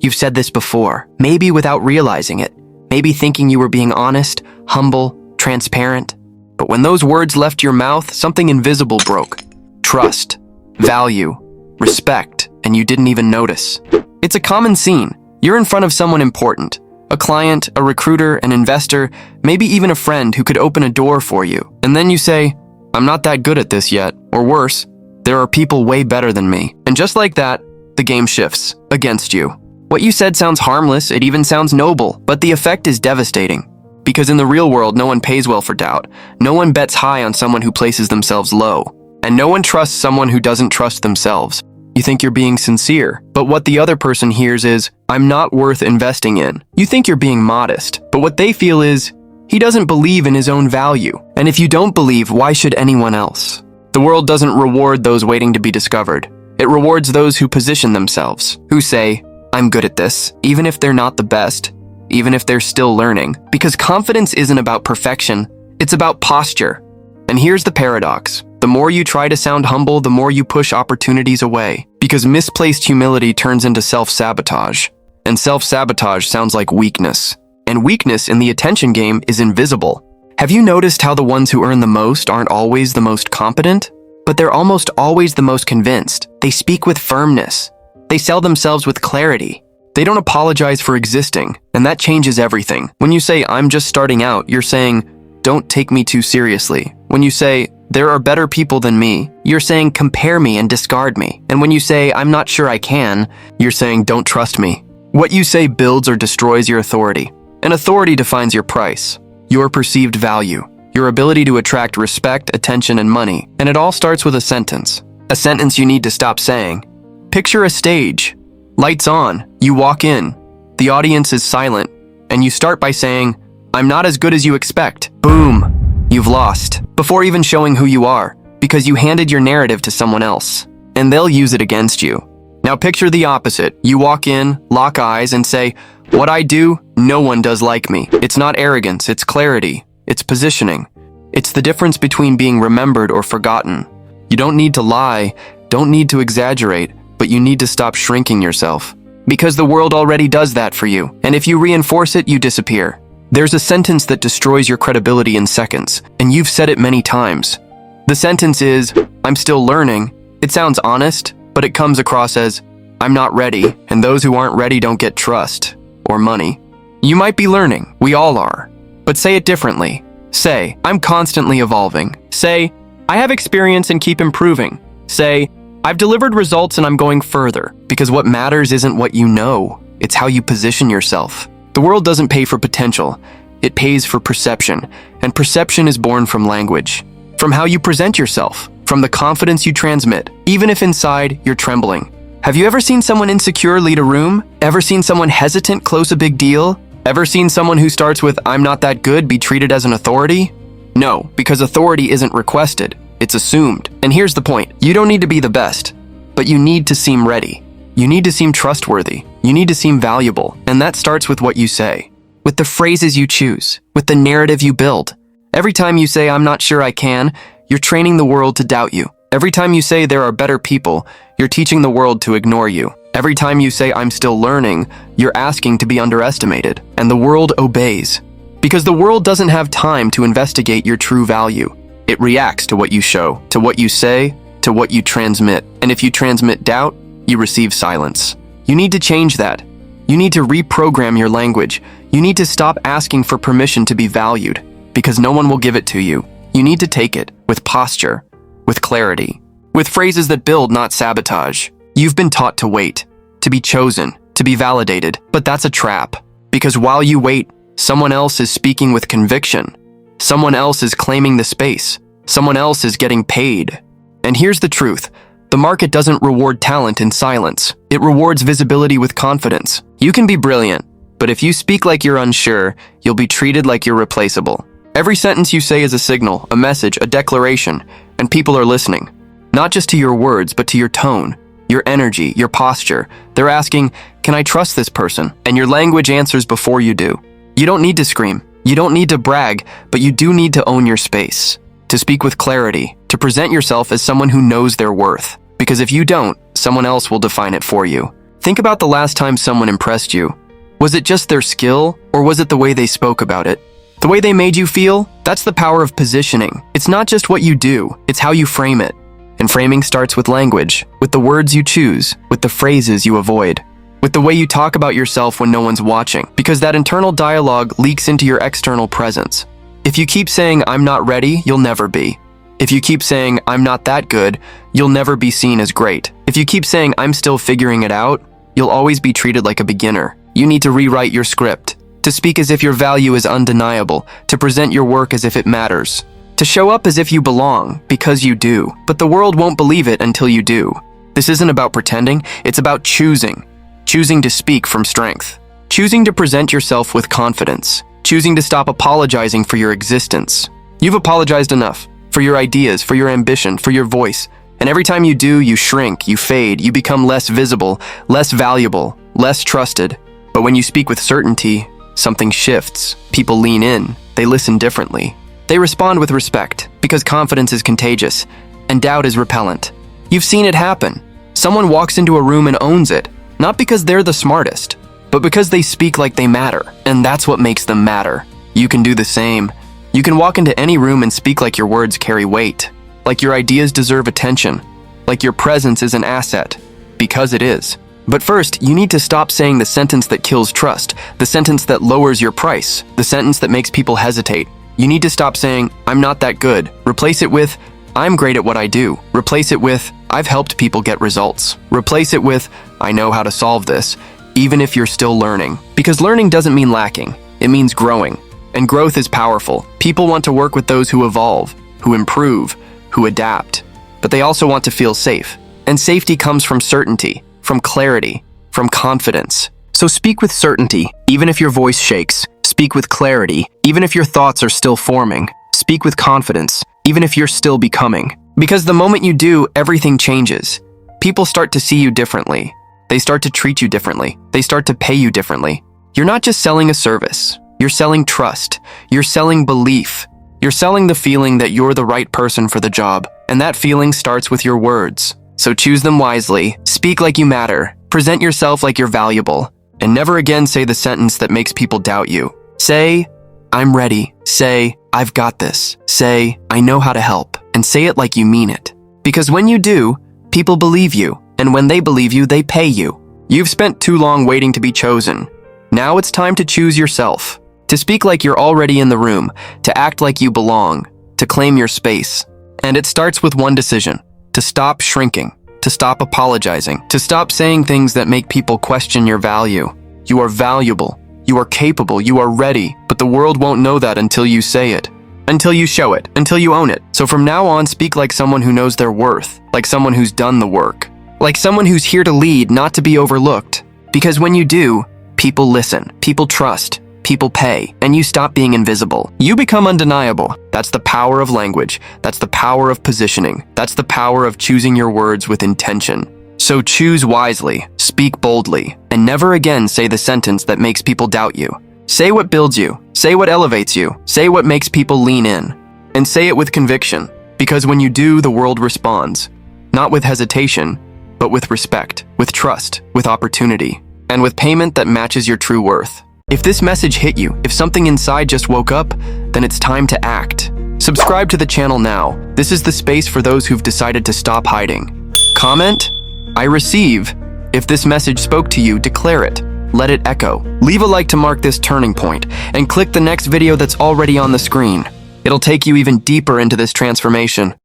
You've said this before, maybe without realizing it, maybe thinking you were being honest, humble, transparent. But when those words left your mouth, something invisible broke. Trust, value, respect, and you didn't even notice. It's a common scene. You're in front of someone important, a client, a recruiter, an investor, maybe even a friend who could open a door for you. And then you say, "I'm not that good at this yet," or worse, "There are people way better than me." And just like that, the game shifts against you. What you said sounds harmless, it even sounds noble, but the effect is devastating. Because in the real world, no one pays well for doubt. No one bets high on someone who places themselves low. And no one trusts someone who doesn't trust themselves. You think you're being sincere, but what the other person hears is, "I'm not worth investing in." You think you're being modest, but what they feel is, he doesn't believe in his own value. And if you don't believe, why should anyone else? The world doesn't reward those waiting to be discovered. It rewards those who position themselves, who say, "I'm good at this," even if they're not the best, even if they're still learning. Because confidence isn't about perfection, it's about posture. And here's the paradox. The more you try to sound humble, the more you push opportunities away. Because misplaced humility turns into self-sabotage. And self-sabotage sounds like weakness. And weakness in the attention game is invisible. Have you noticed how the ones who earn the most aren't always the most competent? But they're almost always the most convinced. They speak with firmness. They sell themselves with clarity. They don't apologize for existing, and that changes everything. When you say, "I'm just starting out," you're saying, "Don't take me too seriously." When you say, "There are better people than me," you're saying, "Compare me and discard me." And when you say, "I'm not sure I can," you're saying, "Don't trust me." What you say builds or destroys your authority. And authority defines your price, your perceived value, your ability to attract respect, attention, and money. And it all starts with a sentence you need to stop saying. Picture a stage. Lights on, you walk in, the audience is silent, and you start by saying, "I'm not as good as you expect." Boom, you've lost, before even showing who you are, because you handed your narrative to someone else, and they'll use it against you. Now picture the opposite. You walk in, lock eyes, and say, "What I do, no one does like me." It's not arrogance, it's clarity, it's positioning. It's the difference between being remembered or forgotten. You don't need to lie, don't need to exaggerate, but you need to stop shrinking yourself. Because the world already does that for you, and if you reinforce it, you disappear. There's a sentence that destroys your credibility in seconds, and you've said it many times. The sentence is, "I'm still learning." It sounds honest, but it comes across as, "I'm not ready," and those who aren't ready don't get trust or money. You might be learning, we all are, but say it differently. Say, "I'm constantly evolving." Say, "I have experience and keep improving." Say, "I've delivered results and I'm going further." Because what matters isn't what you know, it's how you position yourself. The world doesn't pay for potential, it pays for perception, and perception is born from language, from how you present yourself, from the confidence you transmit, even if inside you're trembling. Have you ever seen someone insecure lead a room? Ever seen someone hesitant close a big deal? Ever seen someone who starts with, "I'm not that good," be treated as an authority? No, because authority isn't requested, it's assumed. And here's the point, you don't need to be the best, but you need to seem ready. You need to seem trustworthy. You need to seem valuable. And that starts with what you say, with the phrases you choose, with the narrative you build. Every time you say, "I'm not sure I can," you're training the world to doubt you. Every time you say, "There are better people," you're teaching the world to ignore you. Every time you say, "I'm still learning," you're asking to be underestimated. And the world obeys. Because the world doesn't have time to investigate your true value. It reacts to what you show, to what you say, to what you transmit. And if you transmit doubt, you receive silence. You need to change that. You need to reprogram your language. You need to stop asking for permission to be valued, because no one will give it to you. You need to take it with posture, with clarity, with phrases that build, not sabotage. You've been taught to wait, to be chosen, to be validated, but that's a trap. Because while you wait, someone else is speaking with conviction. Someone else is claiming the space. Someone else is getting paid. And here's the truth. The market doesn't reward talent in silence. It rewards visibility with confidence. You can be brilliant, but if you speak like you're unsure, you'll be treated like you're replaceable. Every sentence you say is a signal, a message, a declaration, and people are listening. Not just to your words, but to your tone, your energy, your posture. They're asking, "Can I trust this person?" And your language answers before you do. You don't need to scream. You don't need to brag, but you do need to own your space, to speak with clarity, to present yourself as someone who knows their worth. Because if you don't, someone else will define it for you. Think about the last time someone impressed you. Was it just their skill, or was it the way they spoke about it? The way they made you feel? That's the power of positioning. It's not just what you do, it's how you frame it. And framing starts with language, with the words you choose, with the phrases you avoid, with the way you talk about yourself when no one's watching, because that internal dialogue leaks into your external presence. If you keep saying, "I'm not ready," you'll never be. If you keep saying, "I'm not that good," you'll never be seen as great. If you keep saying, "I'm still figuring it out," you'll always be treated like a beginner. You need to rewrite your script, to speak as if your value is undeniable, to present your work as if it matters, to show up as if you belong, because you do. But the world won't believe it until you do. This isn't about pretending, it's about choosing. Choosing to speak from strength. Choosing to present yourself with confidence. Choosing to stop apologizing for your existence. You've apologized enough. For your ideas, for your ambition, for your voice. And every time you do, you shrink, you fade, you become less visible, less valuable, less trusted. But when you speak with certainty, something shifts. People lean in. They listen differently. They respond with respect, because confidence is contagious, and doubt is repellent. You've seen it happen. Someone walks into a room and owns it, not because they're the smartest, but because they speak like they matter, and that's what makes them matter. You can do the same. You can walk into any room and speak like your words carry weight, like your ideas deserve attention, like your presence is an asset, because it is. But first, you need to stop saying the sentence that kills trust, the sentence that lowers your price, the sentence that makes people hesitate. You need to stop saying, "I'm not that good." Replace it with, "I'm great at what I do." Replace it with, "I've helped people get results." Replace it with, "I know how to solve this," even if you're still learning. Because learning doesn't mean lacking, it means growing. And growth is powerful. People want to work with those who evolve, who improve, who adapt. But they also want to feel safe. And safety comes from certainty, from clarity, from confidence. So speak with certainty, even if your voice shakes. Speak with clarity, even if your thoughts are still forming. Speak with confidence, even if you're still becoming. Because the moment you do, everything changes. People start to see you differently. They start to treat you differently. They start to pay you differently. You're not just selling a service. You're selling trust. You're selling belief. You're selling the feeling that you're the right person for the job. And that feeling starts with your words. So choose them wisely. Speak like you matter. Present yourself like you're valuable. And never again say the sentence that makes people doubt you. Say, "I'm ready." Say, "I've got this." Say, "I know how to help." And say it like you mean it. Because when you do, people believe you. And when they believe you, they pay you. You've spent too long waiting to be chosen. Now it's time to choose yourself. To speak like you're already in the room. To act like you belong. To claim your space. And it starts with one decision. To stop shrinking. To stop apologizing. To stop saying things that make people question your value. You are valuable. You are capable. You are ready. But the world won't know that until you say it. Until you show it. Until you own it. So from now on, speak like someone who knows their worth. Like someone who's done the work. Like someone who's here to lead, not to be overlooked. Because when you do, people listen. People trust. People pay. And you stop being invisible. You become undeniable. That's the power of language. That's the power of positioning. That's the power of choosing your words with intention. So choose wisely, speak boldly, and never again say the sentence that makes people doubt you. Say what builds you. Say what elevates you. Say what makes people lean in. And say it with conviction. Because when you do, the world responds. Not with hesitation, but with respect, with trust, with opportunity, and with payment that matches your true worth. If this message hit you, if something inside just woke up, then it's time to act. Subscribe to the channel now. This is the space for those who've decided to stop hiding. Comment, "I receive." If this message spoke to you, declare it. Let it echo. Leave a like to mark this turning point, and click the next video that's already on the screen. It'll take you even deeper into this transformation.